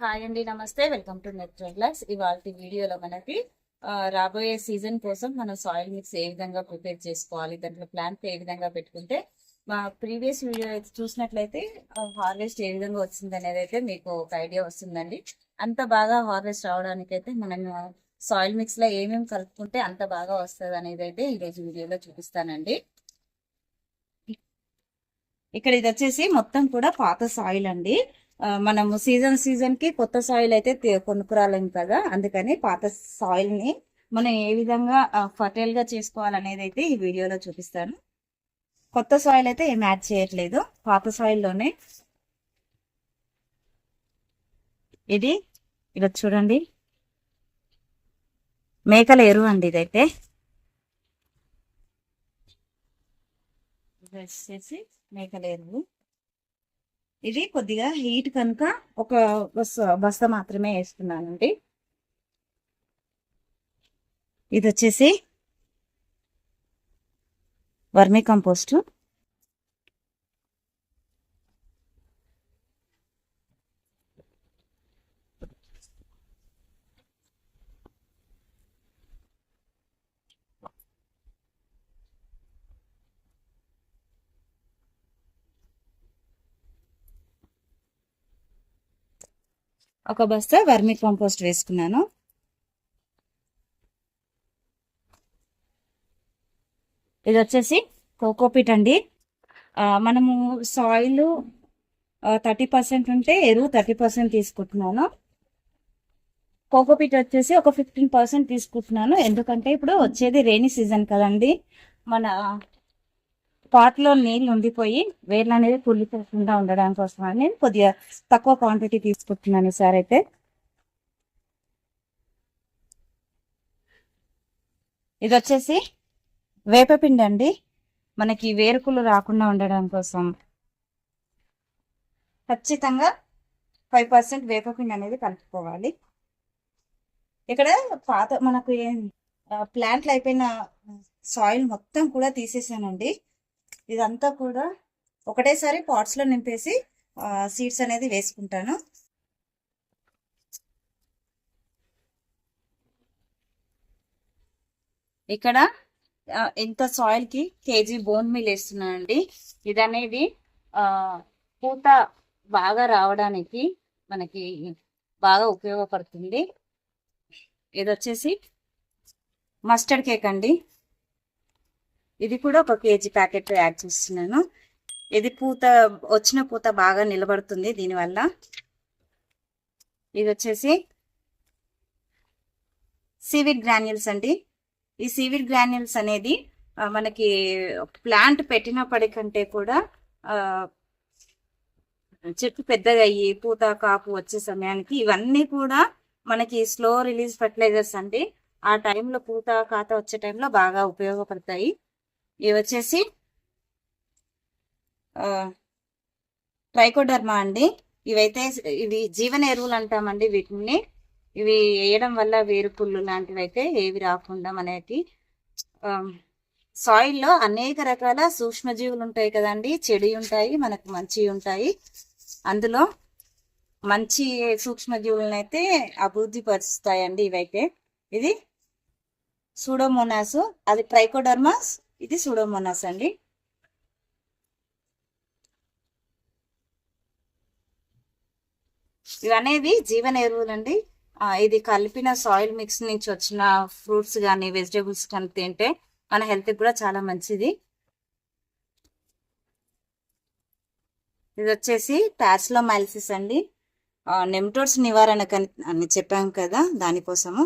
Hi అండి, నమస్తే. Welcome to net trailers. ఇవాళ వీడియోలో మనకి రాబోయే సీజన్ కోసం మనం సాయిల్ మిక్స్ ఏ విధంగా ప్రిపేర్ చేసుకోవాలి, దాంట్లో ప్లాంట్ ఏ విధంగా పెట్టుకుంటే మా ప్రీవియస్ వీడియో అయితే చూసినట్లయితే హార్వెస్ట్ ఏ విధంగా వచ్చింది అనేది అయితే మీకు ఒక ఐడియా వస్తుందండి. అంత బాగా హార్వెస్ట్ రావడానికి అయితే మనం సాయిల్ మిక్స్ లో ఏమేమి కలుపుకుంటే అంత బాగా వస్తుంది అనేది అయితే ఈరోజు వీడియోలో చూపిస్తానండి. ఇక్కడ ఇది వచ్చేసి మొత్తం కూడా పాత సాయిల్ అండి. మనము సీజన్ కి కొత్త సాయిల్ అయితే కొనుక్కురాలేము కదా, అందుకని పాత సాయిల్ ని మనం ఏ విధంగా ఫర్టైల్ గా చేసుకోవాలనేది అయితే ఈ వీడియోలో చూపిస్తాను. కొత్త సాయిల్ అయితే ఏం యాడ్ చేయట్లేదు, పాత సాయిల్ లోనే. ఇది ఇలా చూడండి, మేకల ఎరువు అండి. ఇదైతే వచ్చేసి మేకల ఎరువు. ఇది కొద్దిగా హీట్ కనుక ఒక బస్తా మాత్రమే వేస్తున్నానండి. ఇది వచ్చేసి వర్మీ కంపోస్ట్. ఒక బస్తా వర్మీ కంపోస్ట్ వేసుకున్నాను. ఇది వచ్చేసి కోకోపీట్ అండి. మనము సాయిల్ 30% ఉంటే ఎరువు 30% తీసుకుంటున్నాను. కోకోపీట్ వచ్చేసి ఒక 15% తీసుకుంటున్నాను. ఎందుకంటే ఇప్పుడు వచ్చేది రెయినీ సీజన్ కదండి, మన పాట్లో నీళ్ళు ఉండిపోయి వేర్లు అనేది కుళ్ళిపోకుండా ఉండడం కోసం అని కొద్దిగా తక్కువ క్వాంటిటీ తీసుకుంటున్నాను ఈసారి అయితే. ఇది వచ్చేసి వేపపిండి అండి, మనకి వేరుకులు రాకుండా ఉండడం కోసం ఖచ్చితంగా 5% వేపపిండి అనేది కలుపుకోవాలి. ఇక్కడ పాత మనకు ప్లాంట్లు అయిపోయిన సాయిల్ మొత్తం కూడా తీసేసానండి. ఇదంతా కూడా ఒకటేసారి పాట్స్ లో నింపేసి సీడ్స్ అనేది వేసుకుంటాను. ఇక్కడ ఇంత సాయిల్ కి కేజీ బోన్ మీల్ వేస్తున్నానండి. ఇది అనేది పూత బాగా రావడానికి మనకి బాగా ఉపయోగపడుతుంది. ఇది వచ్చేసి మస్టర్డ్ కేక్ అండి. ఇది కూడా ఒక కేజీ ప్యాకెట్ యాడ్ చేస్తున్నాను. ఇది వచ్చిన పూత బాగా నిలబడుతుంది దీనివల్ల. ఇది వచ్చేసి సీవీడ్ గ్రాన్యూల్స్ అండి. ఈ సీవీడ్ గ్రాన్యూల్స్ అనేది మనకి ప్లాంట్ పెట్టినప్పటికంటే కూడా చెట్టు పెద్దగా అయ్యి పూత కాపు వచ్చే సమయానికి ఇవన్నీ కూడా మనకి స్లో రిలీజ్ ఫర్టిలైజర్స్ అండి. ఆ టైంలో పూత కాత వచ్చే టైంలో బాగా ఉపయోగపడతాయి. ఇవి వచ్చేసి ట్రైకోడర్మా అండి. ఇవి జీవన ఎరువులు అంటామండి వీటిని. ఇవి వేయడం వల్ల వేరుపుళ్ళు లాంటివి అయితే ఏవి రాకుండా మనకి సాయిల్లో అనేక రకాల సూక్ష్మజీవులు ఉంటాయి కదండి. చెడు ఉంటాయి, మనకు మంచి ఉంటాయి. అందులో మంచి సూక్ష్మజీవులను అయితే అభివృద్ధి పరుస్తాయండి ఇవైతే. ఇది సూడోమోనాస్, అది ట్రైకోడర్మాస్, ఇది సూడోమోనాస్ అండి. ఇవనేవి జీవన ఎరువులండి. ఇది కలిపిన సాయిల్ మిక్స్ నుంచి వచ్చిన ఫ్రూట్స్ కానీ వెజిటేబుల్స్ కానీ తింటే మన హెల్త్ కూడా చాలా మంచిది. ఇది వచ్చేసి టార్స్లోమైసిస్ అండి. నెమ్టోడ్స్ నివారణ అని చెప్పాం కదా, దానికోసము.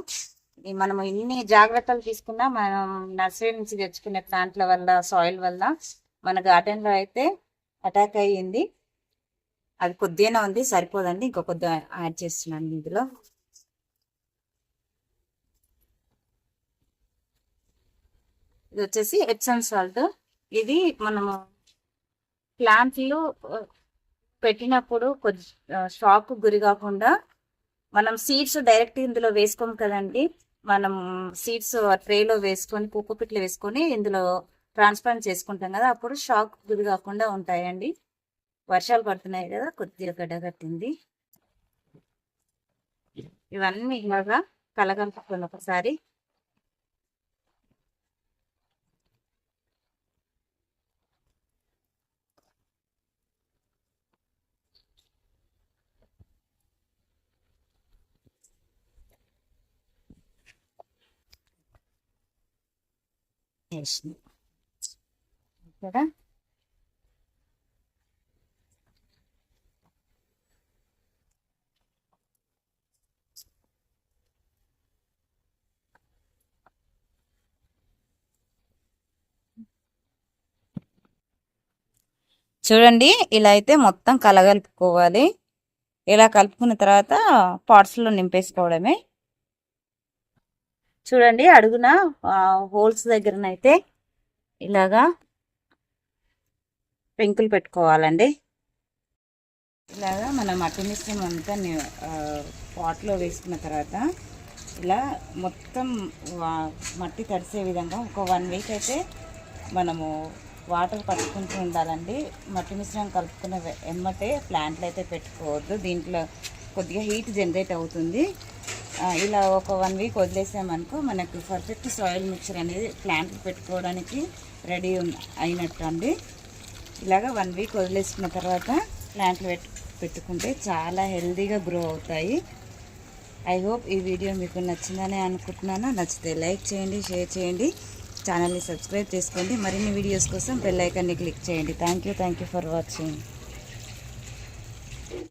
మనం ఇన్ని జాగ్రత్తలు తీసుకున్నా మనం నర్సరీ నుంచి తెచ్చుకునే ప్లాంట్ల వల్ల సాయిల్ వల్ల మన గార్డెన్ లో అయితే అటాక్ అయ్యింది. అది కొద్దిగానే ఉంది, సరిపోదండి, ఇంకో కొద్దిగా యాడ్ చేస్తున్నాను ఇందులో. ఇది వచ్చేసి ఎప్సమ్ సాల్ట్. ఇది మనము ప్లాంట్లు పెట్టినప్పుడు కొద్ది షాక్ గురి కాకుండా మనం సీడ్స్ డైరెక్ట్ ఇందులో వేసుకోము కదండి. మనం సీడ్స్ ట్రేలో వేసుకొని కోకోపీట్లు వేసుకొని ఇందులో ట్రాన్స్ప్లాంట్ చేసుకుంటాం కదా, అప్పుడు షాక్ గురి కాకుండా ఉంటాయండి. వర్షాలు పడుతున్నాయి కదా, కొద్దిగా గడ్డ కట్టింది. ఇవన్నీ ఇలాగా కలగలుపుకొని ఒకసారి ఇక్కడ చూడండి, ఇలా అయితే మొత్తం కలగలుపుకోవాలి. ఇలా కలుపుకున్న తర్వాత పాట్స్లో నింపేసుకోవడమే. చూడండి, అడుగున హోల్స్ దగ్గరనైతే ఇలాగా పెంకులు పెట్టుకోవాలండి. ఇలాగా మన మట్టి మిశ్రమం అంతా పాట్లో వేసుకున్న తర్వాత ఇలా మొత్తం మట్టి తడిసే విధంగా ఒక 1 వీక్ అయితే మనము వాటర్ పట్టుకుంటూ ఉండాలండి. మట్టి మిశ్రమం కలుపుకున్న ఎమ్మటే ప్లాంట్లు అయితే పెట్టుకోవద్దు, దీంట్లో కొద్దిగా హీట్ జనరేట్ అవుతుంది. ఇలా ఒక 1 వీక్ వదిలేసామనుకో మనకు పర్ఫెక్ట్ సాయిల్ మిక్చర్ అనేది ప్లాంట్లు పెట్టుకోవడానికి రెడీ అయినట్టు అండి. ఇలాగా 1 వీక్ వదిలేసుకున్న తర్వాత ప్లాంట్లు పెట్టుకుంటే చాలా హెల్తీగా గ్రో అవుతాయి. ఐ హోప్ ఈ వీడియో మీకు నచ్చిందని అనుకుంటున్నాను. నచ్చితే లైక్ చేయండి, షేర్ చేయండి, ఛానల్ని సబ్స్క్రైబ్ చేసుకోండి. మరిన్ని వీడియోస్ కోసం బెల్ ఐకాన్ని క్లిక్ చేయండి. Thank you for watching.